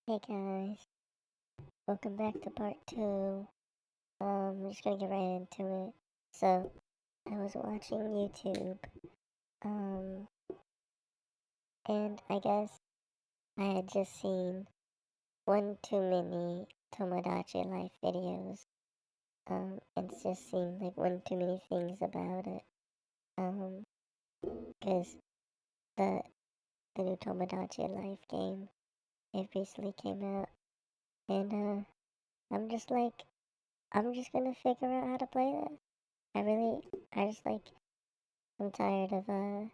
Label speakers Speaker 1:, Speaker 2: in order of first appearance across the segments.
Speaker 1: Hey guys, welcome back to part two. I'm just gonna get right into it. So, I was watching YouTube, um, and I guess I had just seen one too many Tomodachi Life videos. It just seemed like one too many things about it. Um, cause the the new Tomodachi Life game, it recently came out, and I'm just like, I'm just gonna figure out how to play that. I just like, I'm tired of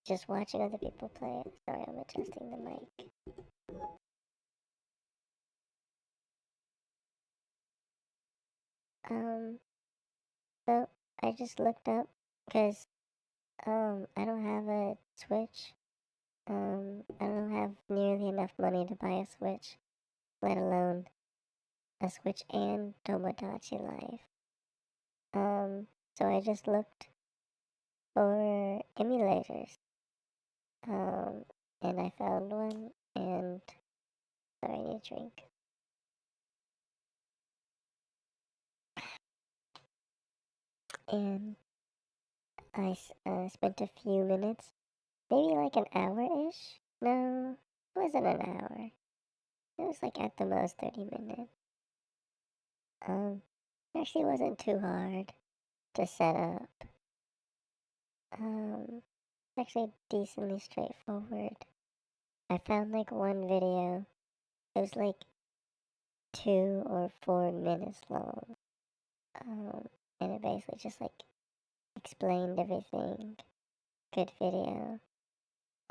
Speaker 1: just watching other people play it. Sorry, I'm adjusting the mic. Um, so I just looked up because I don't have a Switch. I don't have nearly enough money to buy a Switch, let alone a Switch and Tomodachi Life. So I just looked for emulators. Um, and I found one, and sorry, I need a drink. And I spent a few minutes, maybe like an hour-ish. No, it wasn't an hour. It was like at the most 30 minutes. It actually wasn't too hard to set up. It's actually decently straightforward. I found like one video. It was like 2 or 4 minutes long. And it basically just like explained everything. Good video.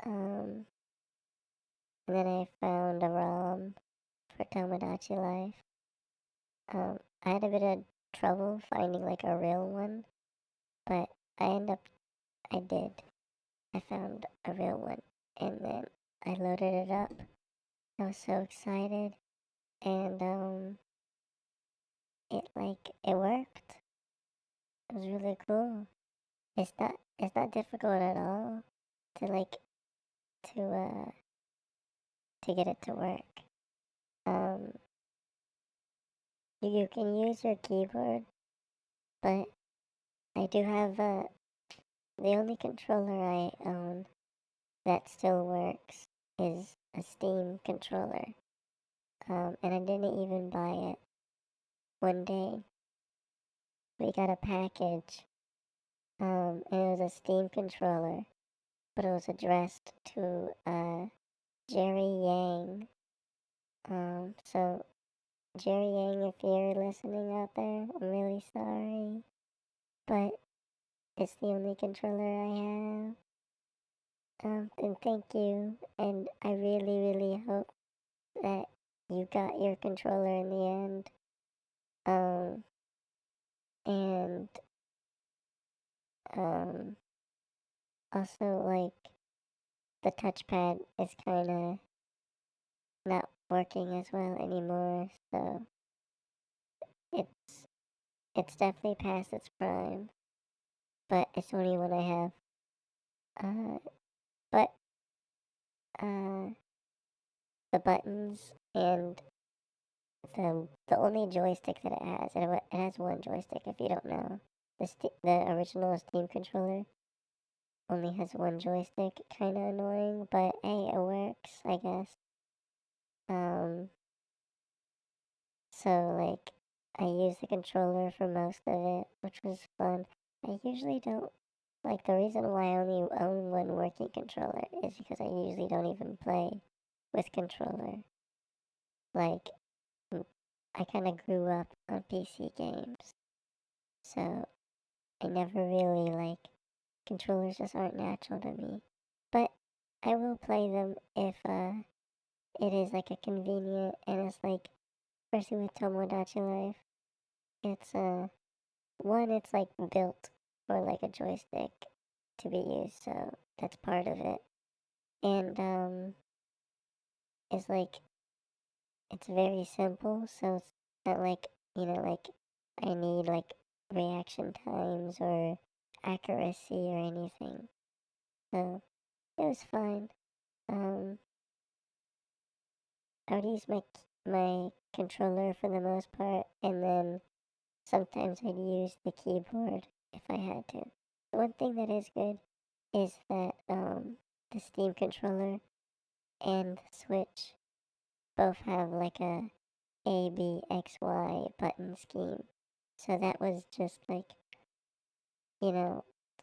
Speaker 1: And then I found a ROM for Tomodachi Life. I had a bit of trouble finding like a real one, but I did. I found a real one, and then I loaded it up. I was so excited, and it worked. It was really cool. It's not difficult at all to to uh to get it to work. Um, you can use your keyboard, but I do have the only controller I own that still works is a Steam controller. And I didn't even buy it. One day we got a package, and it was a Steam controller, but it was addressed to Jerry Yang. So Jerry Yang, if you're listening out there, I'm really sorry, but it's the only controller I have. And thank you, and I really, really hope that you got your controller in the end. Um, and um, also like the touchpad is kind of not working as well anymore, so it's it's definitely past its prime. But it's only one I have. Uh, but uh, the buttons and the only joystick that it has one joystick. If you don't know, the original Steam controller only has one joystick. Kind of annoying, but hey, it works, I guess. Um, so like I use the controller for most of it, which was fun. I usually don't like the reason why I only own one working controller is because I usually don't even play with controller. Like I kind of grew up on PC games, so I never really like controllers just aren't natural to me. But I will play them if it is like a convenient and it's like especially with Tomodachi Life. It's one it's like built for like a joystick to be used, so that's part of it. And it's like it's very simple, so it's not like like I need like reaction times or accuracy or anything. So it was fine. Um I would use my controller for the most part, and then sometimes I'd use the keyboard if I had to. The one thing that is good is that the Steam controller and the Switch both have like A, B, X, Y button scheme. So that was just like,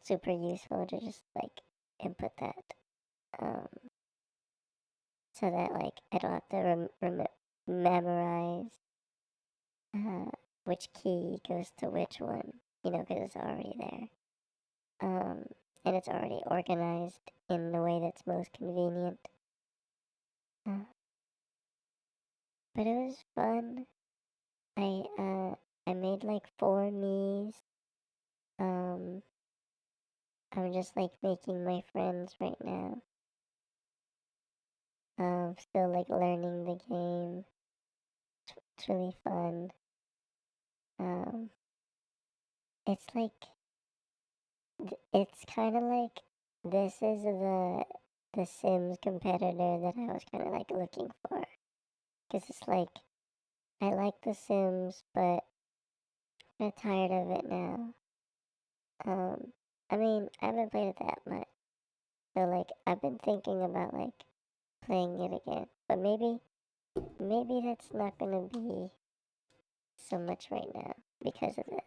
Speaker 1: super useful to just like input that. Um, so that like I don't have to memorize which key goes to which one, because it's already there. And it's already organized in the way that's most convenient. Uh, but it was fun. I made like 4 Miis. Um, I'm just like making my friends right now. Still like learning the game. It's really fun. Um, it's like it's kind of like this is the Sims competitor that I was kind of like looking for. Cause it's like I like the Sims, but I'm tired of it now. I mean I haven't played it that much, so like I've been thinking about like playing it again, but maybe that's not gonna be so much right now because of this.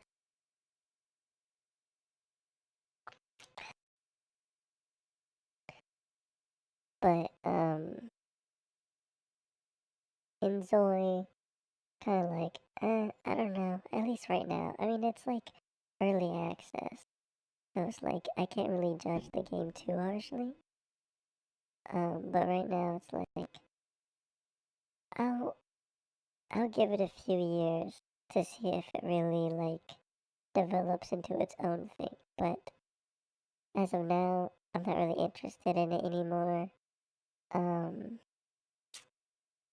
Speaker 1: But Enjoy kind of like I don't know. At least right now. I mean, it's like early access, so it's like I can't really judge the game too harshly. But right now it's like I'll I'll give it a few years to see if it really like develops into its own thing. But as of now, I'm not really interested in it anymore. Um,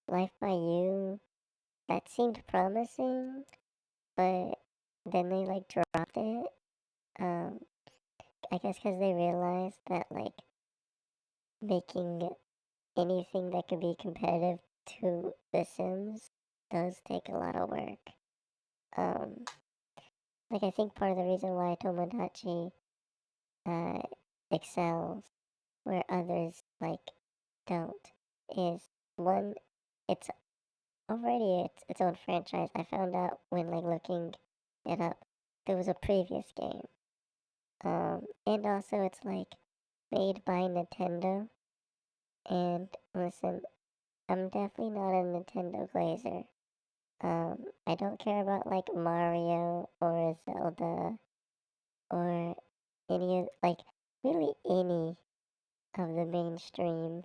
Speaker 1: Life by You, that seemed promising, but then they like dropped it. Um, I guess because they realized that like making anything that could be competitive to The Sims does take a lot of work. Um, like I think part of the reason why Tomodachi uh, excels where others like don't is one, it's already its own franchise. I found out when like looking it up, there was a previous game. And also it's like made by Nintendo. And listen, I'm definitely not a Nintendo glazer. I don't care about like Mario or Zelda or any of like really any of the mainstream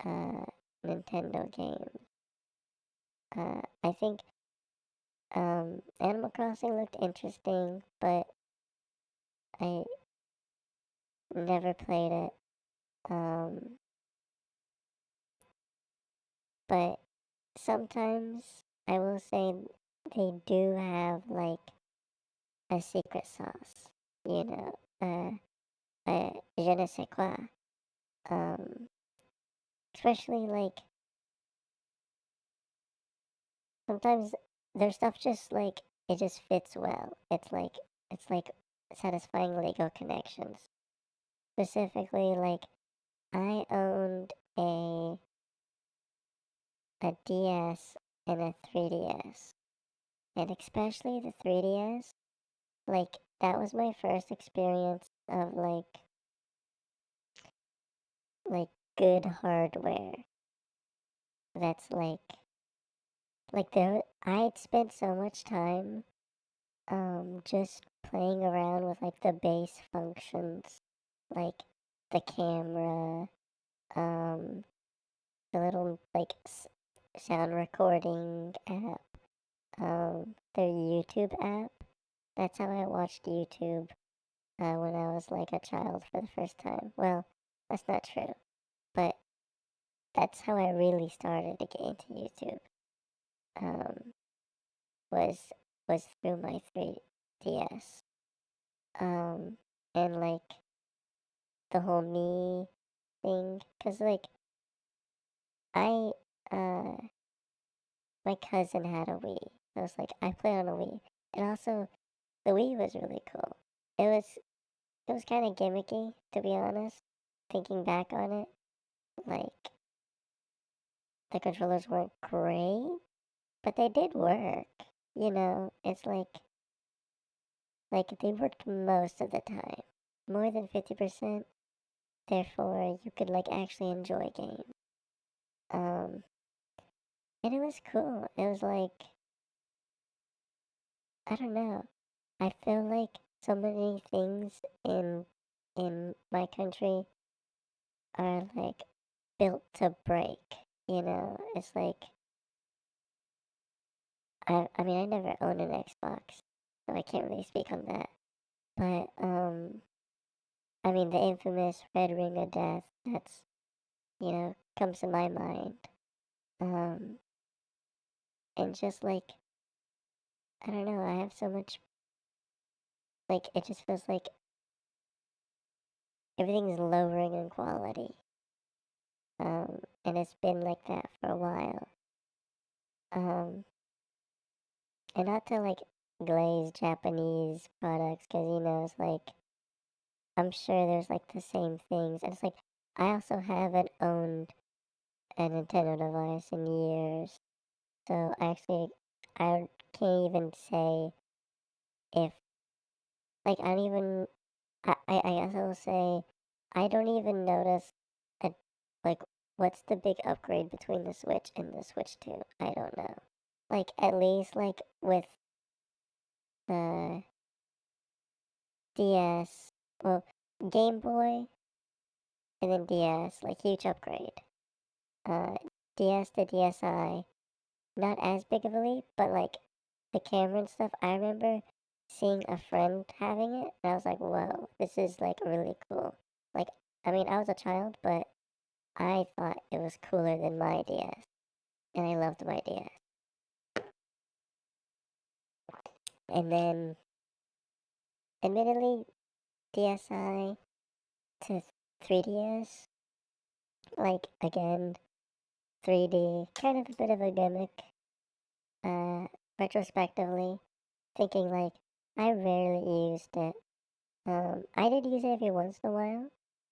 Speaker 1: uh Nintendo games. I think Animal Crossing looked interesting, but I never played it. Um, but sometimes I will say they do have like a secret sauce, you know, je ne sais quoi. Um, Especially like sometimes their stuff just like it just fits well. It's like satisfying Lego connections. Specifically, like I owned a DS and a 3DS, and especially the 3DS. Like that was my first experience of like good hardware. That's like there I'd spent so much time just playing around with like the base functions, like the camera, um the little like sound recording app, their YouTube app. That's how I watched YouTube when I was like a child for the first time. Well, that's not true, but that's how I really started to get into YouTube. Um, was was through my 3DS. Um, and like the whole me thing, cause like I uh, my cousin had a Wii. I was like, I play on a Wii. And also, the Wii was really cool. It was kind of gimmicky, to be honest. Thinking back on it, like the controllers weren't great, but they did work. It's like they worked most of the time, more than 50%. Therefore, you could like actually enjoy games. Um, and it was cool. It was like, I don't know. I feel like so many things in my country are like built to break. It's like I mean I never owned an Xbox, so I can't really speak on that. But I mean the infamous Red Ring of Death, that's comes to my mind. Um and just like I don't know, I have so much like it just feels like everything's lowering in quality. And it's been like that for a while. Um and not to like glaze Japanese products, because it's like I'm sure there's like the same things. And it's like I also haven't owned a Nintendo device in years. So I can't even say if like I don't even I guess I will say I don't even notice a like what's the big upgrade between the Switch and the Switch 2? I don't know. Like at least like with the DS, well, Game Boy and then DS, like huge upgrade. Uh, DS to DSi, not as big of a leap, but like the camera and stuff. I remember seeing a friend having it, and I was like, "Whoa, this is like really cool." Like, I mean, I was a child, but I thought it was cooler than my DS, and I loved my DS. And then, admittedly, DSi to 3DS, like again, 3D, kind of a bit of a gimmick. Uh, Retrospectively, thinking like I rarely used it. I did use it every once in a while,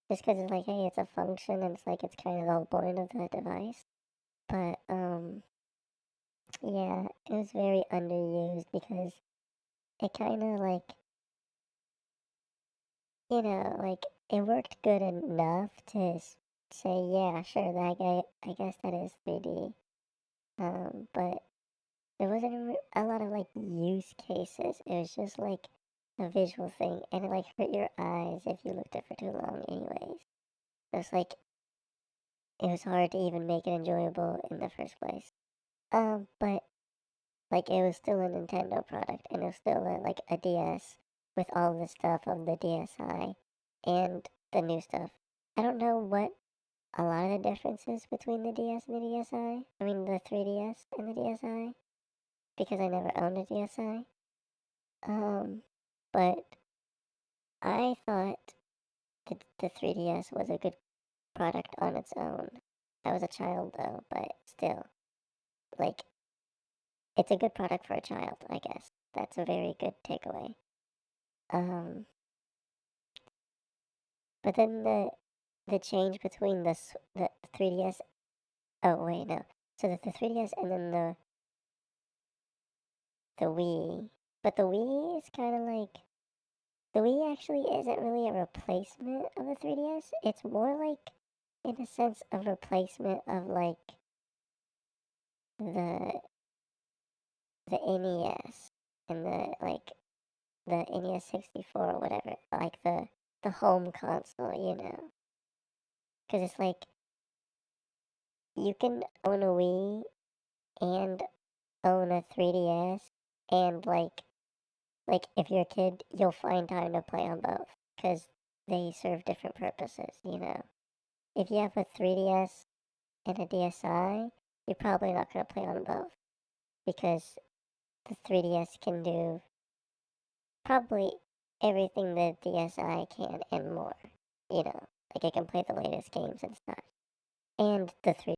Speaker 1: just because it's like, hey, it's a function, and it's like it's kind of the whole point of the device. But yeah, it was very underused because it kind of like, like it worked good enough to say, yeah, sure, that I guess that is 3D. But there wasn't a lot of like use cases. It was just like a visual thing, and it like hurt your eyes if you looked at it for too long, anyways. It was like it was hard to even make it enjoyable in the first place. But like it was still a Nintendo product, and it was still like a DS with all the stuff of the DSi and the new stuff. I don't know what a lot of the differences between the DS and the DSi. I mean the 3DS and the DSi, because I never owned a DSi. But I thought the 3DS was a good product on its own. I was a child though, but still, like, it's a good product for a child, I guess. That's a very good takeaway. Um, but then the change between the 3DS. Oh wait, no. So the 3DS and then the Wii. But the Wii is kind of like the Wii actually isn't really a replacement of the 3DS. It's more like, in a sense, a replacement of like the the NES and the NES 64 or whatever, like the home console, because it's like you can own a Wii and own a 3DS, and like if you're a kid, you'll find time to play on both because they serve different purposes. If you have a 3DS and a DSi, you're probably not going to play on both because the 3DS can do probably everything the DSi can and more. Like it can play the latest games and stuff. And the 3